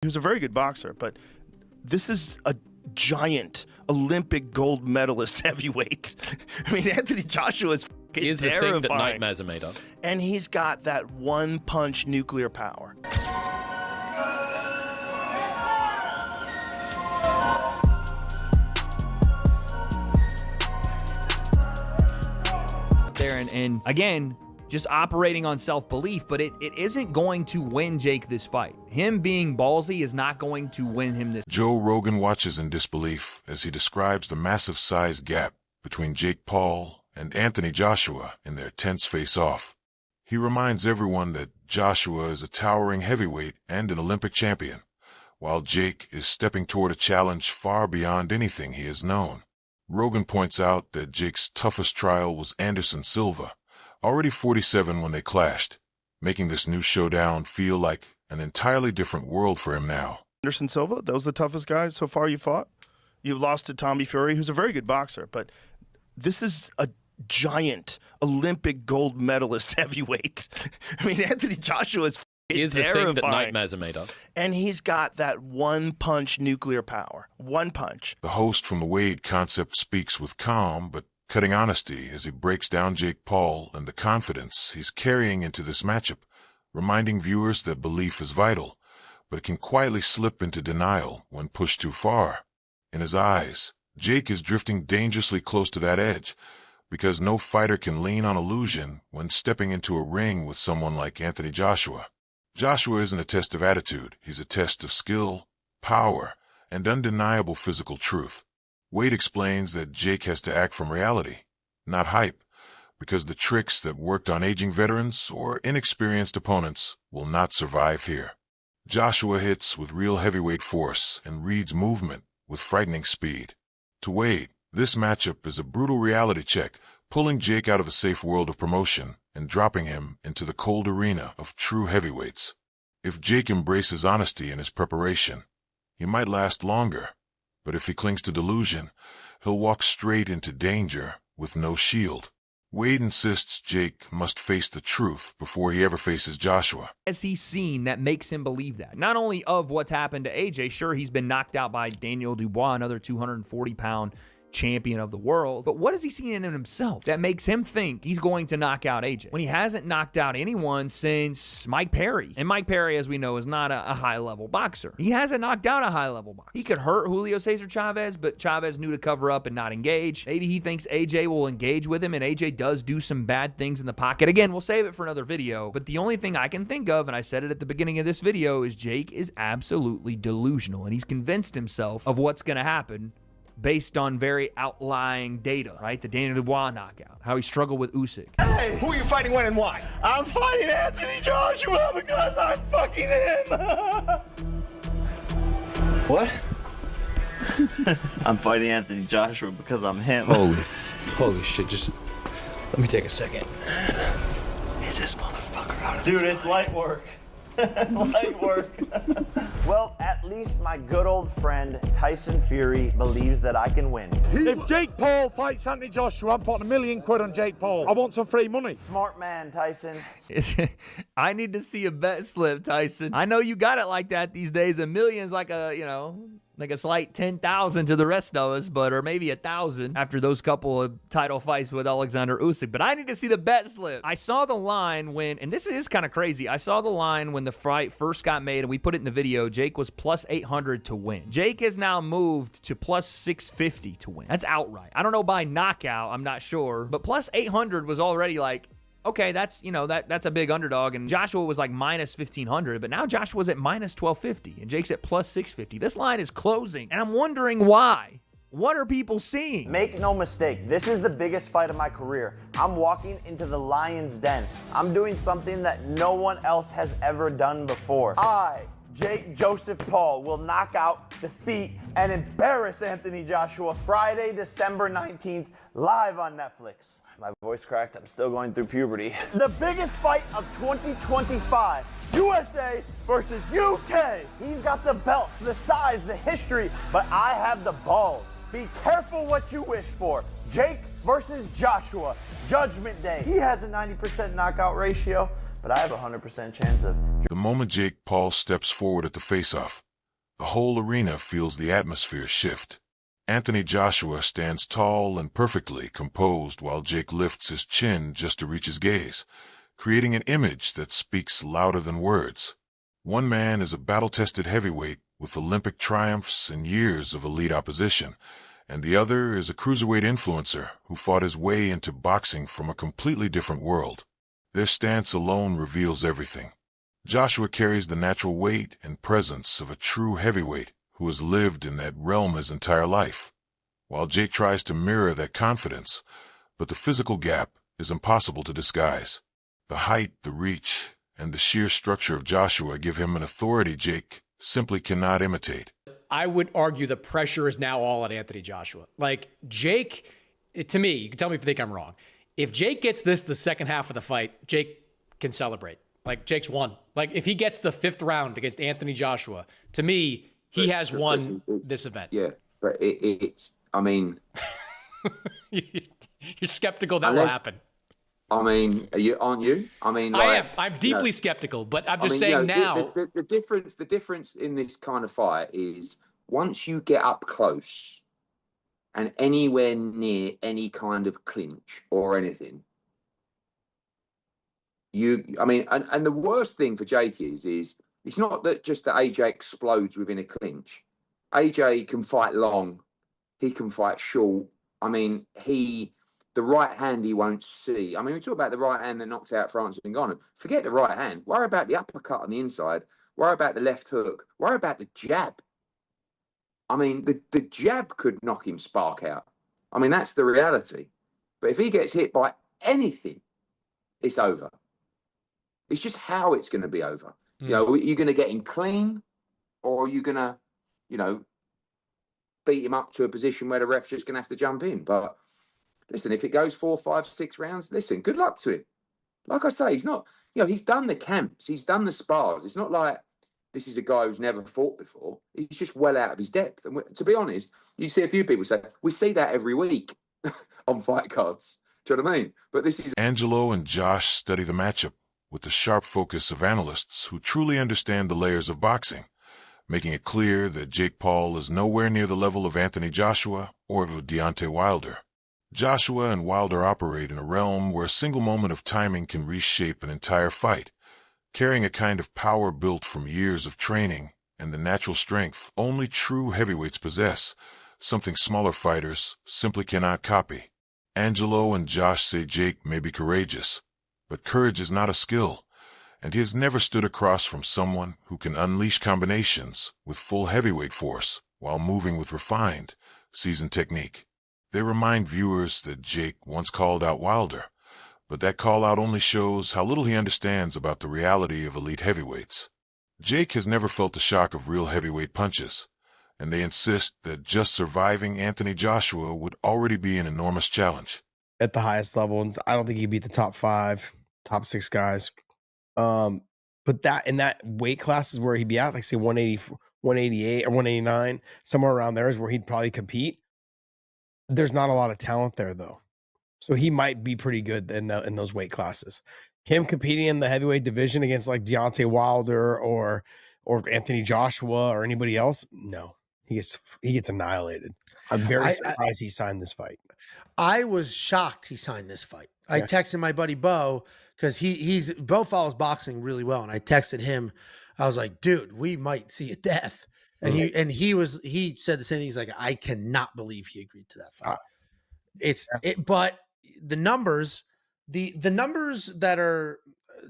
He was a very good boxer, but this is a giant Olympic gold medalist heavyweight. I mean, Anthony Joshua is Here's the thing that nightmares are made of. And he's got that one-punch nuclear power. There and again, just operating on self-belief, but it isn't going to win Jake this fight. Him being ballsy is not going to win him this. Joe Rogan watches in disbelief as he describes the massive size gap between Jake Paul and Anthony Joshua in their tense face-off. He reminds everyone that Joshua is a towering heavyweight and an Olympic champion, while Jake is stepping toward a challenge far beyond anything he has known. Rogan points out that Jake's toughest trial was Anderson Silva, already 47 when they clashed, making this new showdown feel like an entirely different world for him now. Anderson Silva, that was the toughest guy so far you fought? You lost to Tommy Fury, who's a very good boxer, but this is a giant Olympic gold medalist heavyweight. I mean, Anthony Joshua is Here's the thing that nightmares are made of. And he's got that one-punch nuclear power. One punch. The host from the Wade Concept speaks with calm but cutting honesty as he breaks down Jake Paul and the confidence he's carrying into this matchup, reminding viewers that belief is vital, but it can quietly slip into denial when pushed too far. In his eyes, Jake is drifting dangerously close to that edge, because no fighter can lean on illusion when stepping into a ring with someone like Anthony Joshua. Joshua isn't a test of attitude, he's a test of skill, power, and undeniable physical truth. Wade explains that Jake has to act from reality, not hype, because the tricks that worked on aging veterans or inexperienced opponents will not survive here. Joshua hits with real heavyweight force and reads movement with frightening speed. To Wade, this matchup is a brutal reality check, pulling Jake out of a safe world of promotion and dropping him into the cold arena of true heavyweights. If Jake embraces honesty in his preparation, he might last longer, but if he clings to delusion, he'll walk straight into danger with no shield. Wade insists Jake must face the truth before he ever faces Joshua. Has he seen that makes him believe that? Not only of what's happened to AJ, sure, he's been knocked out by Daniel Dubois, another 240-pound champion of the world, but what has he seen in himself that makes him think he's going to knock out AJ when he hasn't knocked out anyone since Mike Perry? And Mike Perry, as we know, is not a high-level boxer. He hasn't knocked out a high-level boxer. He could hurt Julio Cesar Chavez, but Chavez knew to cover up and not engage. Maybe he thinks AJ will engage with him, and AJ does do some bad things in the pocket. Again, we'll save it for another video, but the only thing I can think of, and I said it at the beginning of this video, is Jake is absolutely delusional, and he's convinced himself of what's going to happen based on very outlying data, right? The Daniel Dubois knockout, how he struggled with Usyk. Hey, who are you fighting, when, and why? I'm fighting Anthony Joshua because I'm fucking him. What? I'm fighting Anthony Joshua because I'm him. Holy shit, just let me take a second. Is this motherfucker out of Dude, it's light work. Light work. Well, at least my good old friend Tyson Fury believes that I can win. If Jake Paul fights Anthony Joshua, I'm putting £1 million on Jake Paul. I want some free money. Smart man, Tyson. I need to see a bet slip, Tyson. I know you got it like that these days. $1 million's like a, like a slight 10,000 to the rest of us, or maybe 1,000 after those couple of title fights with Alexander Usyk. But I need to see the bet slip. I saw the line when, and this is kind of crazy, I saw the line when the fight first got made, and we put it in the video. Jake was plus 800 to win. Jake has now moved to plus 650 to win. That's outright. I don't know by knockout, I'm not sure, but plus 800 was already like, okay, that's, that's a big underdog. And Joshua was like minus 1,500, but now Joshua's at minus 1,250 and Jake's at plus 650. This line is closing, and I'm wondering why. What are people seeing? Make no mistake, this is the biggest fight of my career. I'm walking into the lion's den. I'm doing something that no one else has ever done before. I, Jake Joseph Paul, will knock out, defeat, and embarrass Anthony Joshua Friday, December 19th, live on Netflix. My voice cracked, I'm still going through puberty. The biggest fight of 2025, USA versus UK. He's got the belts, the size, the history, but I have the balls. Be careful what you wish for. Jake versus Joshua, Judgment Day. He has a 90% knockout ratio, but I have a 100% chance of... The moment Jake Paul steps forward at the face-off, The whole arena feels the atmosphere shift. Anthony Joshua stands tall and perfectly composed while Jake lifts his chin just to reach his gaze, creating an image that speaks louder than words. One man is a battle-tested heavyweight with Olympic triumphs and years of elite opposition, and the other is a cruiserweight influencer who fought his way into boxing from a completely different world. Their stance alone reveals everything. Joshua carries the natural weight and presence of a true heavyweight who has lived in that realm his entire life, while Jake tries to mirror that confidence, but the physical gap is impossible to disguise. The height, the reach, and the sheer structure of Joshua give him an authority Jake simply cannot imitate. I would argue the pressure is now all on Anthony Joshua. Like, Jake, to me, you can tell me if you think I'm wrong. If Jake gets this the second half of the fight, Jake can celebrate. Like, Jake's won. Like, if he gets the 5th round against Anthony Joshua, to me, he has won this event. Yeah, but it's, I mean... You're skeptical that will happen. I mean, aren't you? I mean, like, I am. I'm deeply skeptical, but I'm just saying now. The difference in this kind of fight is once you get up close and anywhere near any kind of clinch or anything, and the worst thing for Jake is it's not that just that AJ explodes within a clinch. AJ can fight long, he can fight short. I mean, the right hand he won't see. I mean, we talk about the right hand that knocked out Francis Ngannou. Forget the right hand. Worry about the uppercut on the inside. Worry about the left hook. Worry about the jab. I mean, the jab could knock him spark out. I mean, that's the reality. But if he gets hit by anything, it's over. It's just how it's going to be over. You know, you're going to get him clean, or are you going to, beat him up to a position where the ref's just going to have to jump in. But listen, if it goes 4, 5, 6 rounds, listen, good luck to him. Like I say, he's not, he's done the camps, he's done the spars. It's not like this is a guy who's never fought before. He's just well out of his depth. And to be honest, you see a few people say, we see that every week on fight cards. Do you know what I mean? But this is... Angelo and Josh study the matchup with the sharp focus of analysts who truly understand the layers of boxing, making it clear that Jake Paul is nowhere near the level of Anthony Joshua or of Deontay Wilder. Joshua and Wilder operate in a realm where a single moment of timing can reshape an entire fight, carrying a kind of power built from years of training and the natural strength only true heavyweights possess, something smaller fighters simply cannot copy. Angelo and Josh say Jake may be courageous, but courage is not a skill, and he has never stood across from someone who can unleash combinations with full heavyweight force while moving with refined, seasoned technique. They remind viewers that Jake once called out Wilder, but that call-out only shows how little he understands about the reality of elite heavyweights. Jake has never felt the shock of real heavyweight punches, and they insist that just surviving Anthony Joshua would already be an enormous challenge. At the highest level, and I don't think he beat the top 5, top 6 guys. But that in that weight class is where he'd be at, like say 180, 188 or 189, somewhere around there is where he'd probably compete. There's not a lot of talent there though. So he might be pretty good in those weight classes. Him competing in the heavyweight division against like Deontay Wilder or Anthony Joshua or anybody else, no. He gets annihilated. I'm very surprised he signed this fight. I was shocked he signed this fight. I texted my buddy Bo because Bo follows boxing really well, and I texted him. I was like, "Dude, we might see a death." And he said the same thing. He's like, "I cannot believe he agreed to that fight." But the numbers, the numbers that are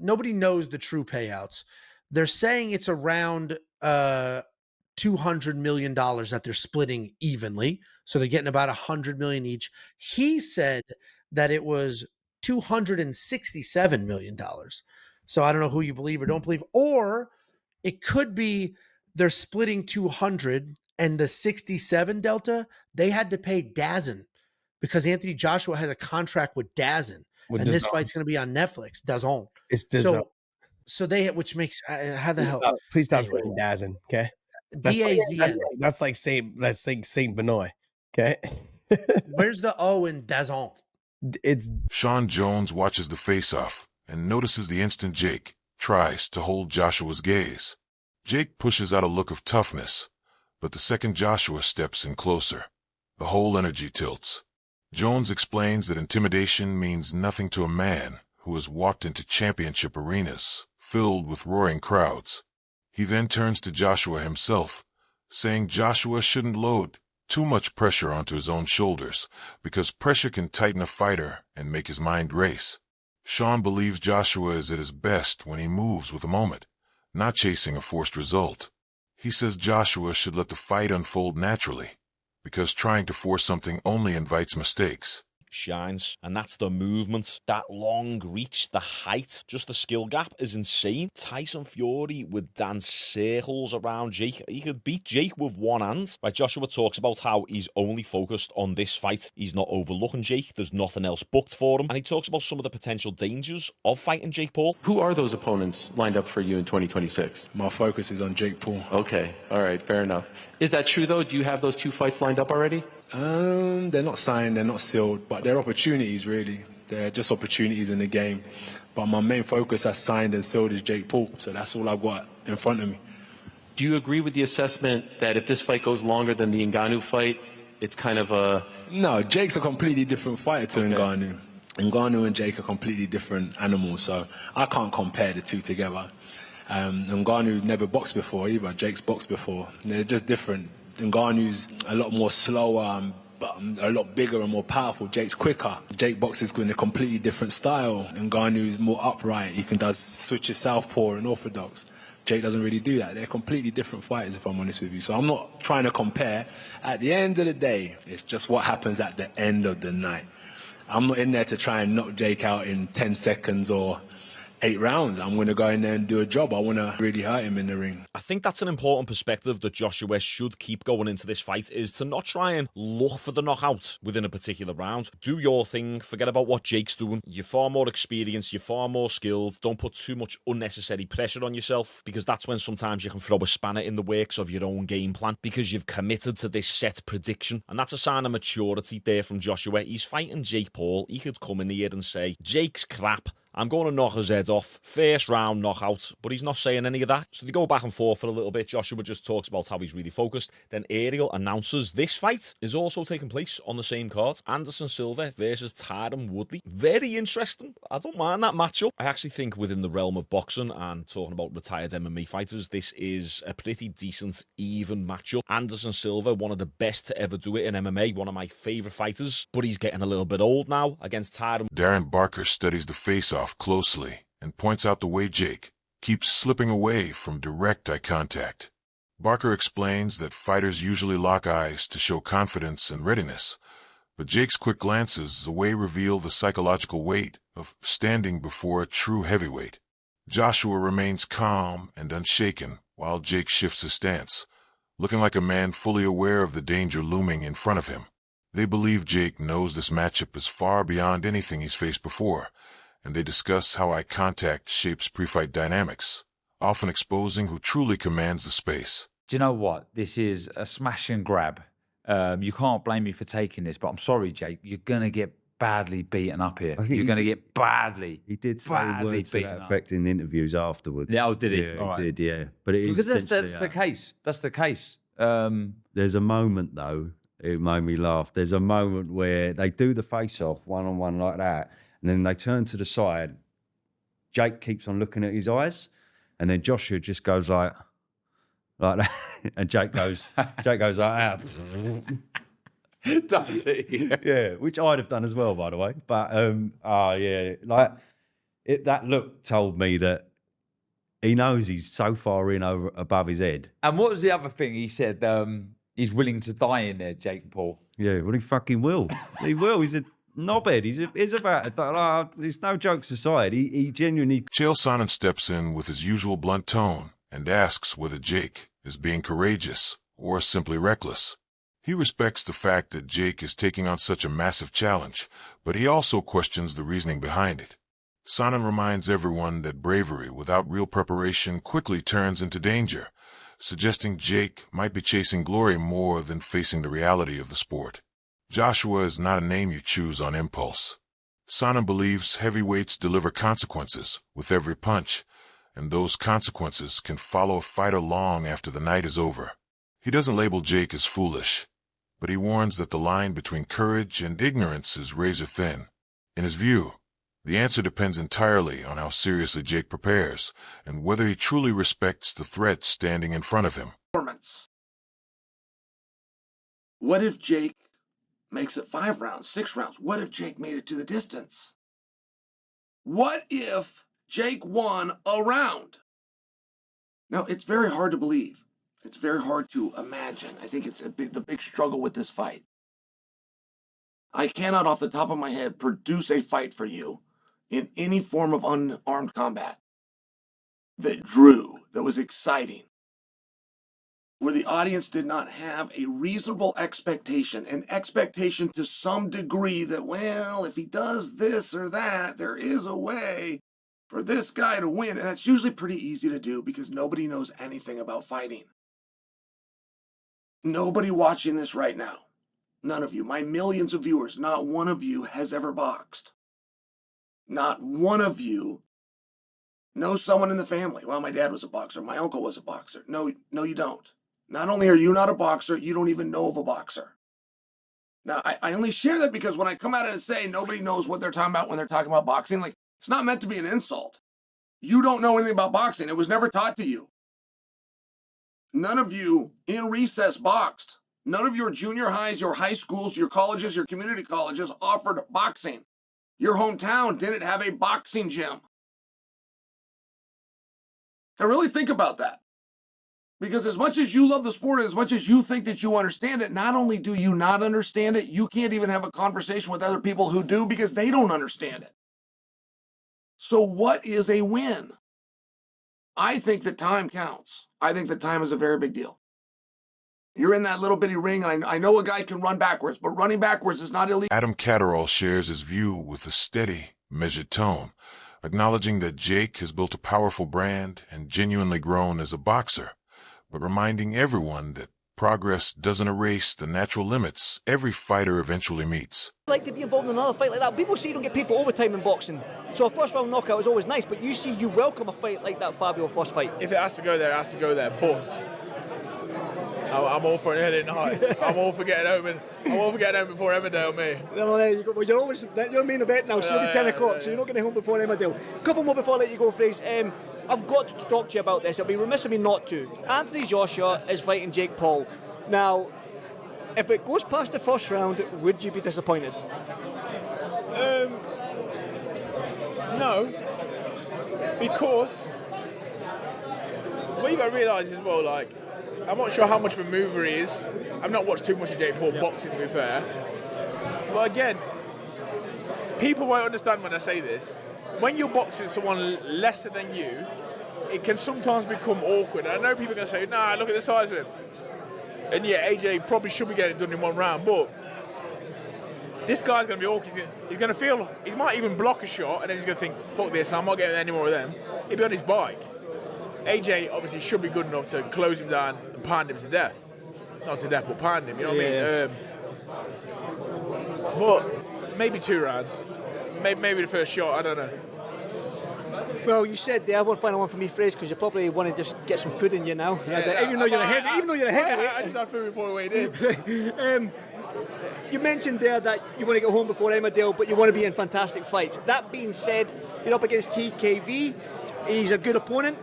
nobody knows the true payouts. They're saying it's around $200 million that they're splitting evenly. So they're getting about $100 million each. He said that it was $267 million. So I don't know who you believe or don't believe, or it could be they're splitting 200 and the 67 delta, they had to pay DAZN because Anthony Joshua has a contract with DAZN. And this fight's going to be on Netflix. DAZN. It's DAZN. So they, which makes, how the hell? Please stop saying DAZN, okay? That's like Saint Benoit, okay? Where's the O in DAZN? It's Sean Jones watches the face-off and notices the instant Jake tries to hold Joshua's gaze. Jake pushes out a look of toughness, But the second Joshua steps in closer, the whole energy tilts. Jones explains that intimidation means nothing to a man who has walked into championship arenas filled with roaring crowds. He then turns to Joshua himself, saying Joshua shouldn't load too much pressure onto his own shoulders, because pressure can tighten a fighter and make his mind race. Sean believes Joshua is at his best when he moves with a moment, not chasing a forced result. He says Joshua should let the fight unfold naturally, because trying to force something only invites mistakes. Shines, and that's the movement, that long reach, the height, just the skill gap is insane. Tyson Fury would dance circles around Jake. He could beat Jake with one hand. Right, Joshua talks about how he's only focused on this fight. He's not overlooking Jake. There's nothing else booked for him. And he talks about some of the potential dangers of fighting Jake Paul. Who are those opponents lined up for you in 2026? My focus is on Jake Paul. Okay, all right, fair enough. Is that true though? Do you have those two fights lined up already? They're not signed, they're not sealed, but they're opportunities, really. They're just opportunities in the game. But my main focus as signed and sealed is Jake Paul, so that's all I've got in front of me. Do you agree with the assessment that if this fight goes longer than the Ngannou fight, it's kind of a... No, Jake's a completely different fighter to Ngannou. Ngannou and Jake are completely different animals, so I can't compare the two together. Ngannou never boxed before either, Jake's boxed before. They're just different. Ngannou's a lot more slower, but a lot bigger and more powerful. Jake's quicker. Jake boxes in a completely different style. Ngannou's more upright. He can does switches southpaw and orthodox. Jake doesn't really do that. They're completely different fighters, if I'm honest with you. So I'm not trying to compare. At the end of the day, it's just what happens at the end of the night. I'm not in there to try and knock Jake out in 10 seconds or 8 rounds. I'm going to go in there and do a job. I want to really hurt him in the ring. I think that's an important perspective that Joshua should keep going into this fight, is to not try and look for the knockout within a particular round. Do your thing. Forget about what Jake's doing. You're far more experienced. You're far more skilled. Don't put too much unnecessary pressure on yourself, because that's when sometimes you can throw a spanner in the works of your own game plan, because you've committed to this set prediction. And that's a sign of maturity there from Joshua. He's fighting Jake Paul. He could come in here and say, Jake's crap. I'm going to knock his head off. First round knockout. But he's not saying any of that. So they go back and forth for a little bit. Joshua just talks about how he's really focused. Then Ariel announces this fight is also taking place on the same card. Anderson Silva versus Tyron Woodley. Very interesting. I don't mind that matchup. I actually think within the realm of boxing and talking about retired MMA fighters, this is a pretty decent, even matchup. Anderson Silva, one of the best to ever do it in MMA. One of my favourite fighters. But he's getting a little bit old now against Tyron. Darren Barker studies the face-off closely and points out the way Jake keeps slipping away from direct eye contact. Barker explains that fighters usually lock eyes to show confidence and readiness, but Jake's quick glances away reveal the psychological weight of standing before a true heavyweight. Joshua remains calm and unshaken while Jake shifts his stance, looking like a man fully aware of the danger looming in front of him. They believe Jake knows this matchup is far beyond anything he's faced before, and they discuss how eye contact shapes pre-fight dynamics, often exposing who truly commands the space. Do you know what? This is a smash and grab. You can't blame me for taking this, but I'm sorry, Jake. You're going to get badly beaten up here. You're going to get badly. He did say words to that effect in interviews afterwards. Yeah, oh, did he? Yeah, he did, yeah. But it is because that's the case. That's the case. There's a moment, though, it made me laugh. There's a moment where they do the face-off one-on-one like that, and then they turn to the side. Jake keeps on looking at his eyes, and then Joshua just goes like that, and Jake goes like that. Does he? Yeah, which I'd have done as well, by the way. But yeah, like that look told me that he knows he's so far in above his head. And what was the other thing he said? He's willing to die in there, Jake Paul. Yeah, well, he fucking will. He will. He's a knobhead. He's about it. There's no jokes aside. He genuinely. Chael Sonnen steps in with his usual blunt tone and asks whether Jake is being courageous or simply reckless. He respects the fact that Jake is taking on such a massive challenge, but he also questions the reasoning behind it. Sonnen reminds everyone that bravery without real preparation quickly turns into danger, suggesting Jake might be chasing glory more than facing the reality of the sport. Joshua is not a name you choose on impulse. Sonnen believes heavyweights deliver consequences with every punch, and those consequences can follow a fighter long after the night is over. He doesn't label Jake as foolish, but he warns that the line between courage and ignorance is razor thin. In his view, the answer depends entirely on how seriously Jake prepares and whether he truly respects the threat standing in front of him. What if Jake makes it 5 rounds, 6 rounds? What if Jake made it to the distance? What if Jake won a round? Now, it's very hard to believe. It's very hard to imagine. I think it's the big struggle with this fight. I cannot, off the top of my head, produce a fight for you in any form of unarmed combat that drew, that was exciting, where the audience did not have a reasonable expectation, an expectation to some degree that, well, if he does this or that, there is a way for this guy to win. And that's usually pretty easy to do because nobody knows anything about fighting. Nobody watching this right now, none of you, my millions of viewers, not one of you has ever boxed. Not one of you knows someone in the family. Well, my dad was a boxer. My uncle was a boxer. No, you don't. Not only are you not a boxer, you don't even know of a boxer. Now, I only share that because when I come out and say nobody knows what they're talking about when they're talking about boxing, like, it's not meant to be an insult. You don't know anything about boxing. It was never taught to you. None of you in recess boxed. None of your junior highs, your high schools, your colleges, your community colleges offered boxing. Your hometown didn't have a boxing gym. Now really think about that. Because as much as you love the sport and as much as you think that you understand it, not only do you not understand it, you can't even have a conversation with other people who do because they don't understand it. So what is a win? I think that time counts. I think that time is a very big deal. You're in that little bitty ring, and I know a guy can run backwards, but running backwards is not illegal. Adam Catterall shares his view with a steady, measured tone, acknowledging that Jake has built a powerful brand and genuinely grown as a boxer, but reminding everyone that progress doesn't erase the natural limits every fighter eventually meets. I'd like to be involved in another fight like that. People say you don't get paid for overtime in boxing, so a first round knockout is always nice, but you welcome a fight like that Fabio first fight. If it has to go there, it has to go there, but I'm all for an early night. I'm all for getting home before Emmerdale, me. Well, there you go. Well, you're main event now, so you'll be 10 o'clock, so you're not getting home before Emmerdale. A couple more before I let you go, Fraser. I've got to talk to you about this. It'll be remiss of me not to. Anthony Joshua is fighting Jake Paul. Now, if it goes past the first round, would you be disappointed? No, because what you got to realise as well, like, I'm not sure how much of a mover he is. I've not watched too much of Jake Paul boxing, to be fair. But again, people won't understand when I say this. When you're boxing someone lesser than you, it can sometimes become awkward. I know people are going to say, nah, look at the size of him. And yeah, AJ probably should be getting it done in one round, but this guy's going to be awkward. He's going to feel, he might even block a shot, and then he's going to think, fuck this, I'm not getting any more of them. He'll be on his bike. AJ obviously should be good enough to close him down and pound him to death. Not to death, but pound him, you know what I mean? But maybe 2 rounds. Maybe the first shot, I don't know. Well, you said there, one final one for me, Fraser, because you probably want to just get some food in you now. Even though you're a heavyweight. I just had food before I weighed in. You mentioned there that you want to get home before Emmerdale, but you want to be in fantastic fights. That being said, you're up against TKV. He's a good opponent.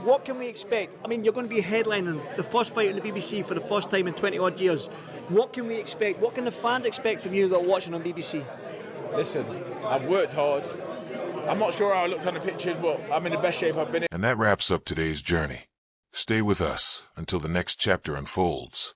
What can we expect? I mean, you're going to be headlining the first fight on the BBC for the first time in 20-odd years. What can we expect? What can the fans expect from you that are watching on BBC? Listen, I've worked hard. I'm not sure how I looked on the pictures, but I'm in the best shape I've been in. And that wraps up today's journey. Stay with us until the next chapter unfolds.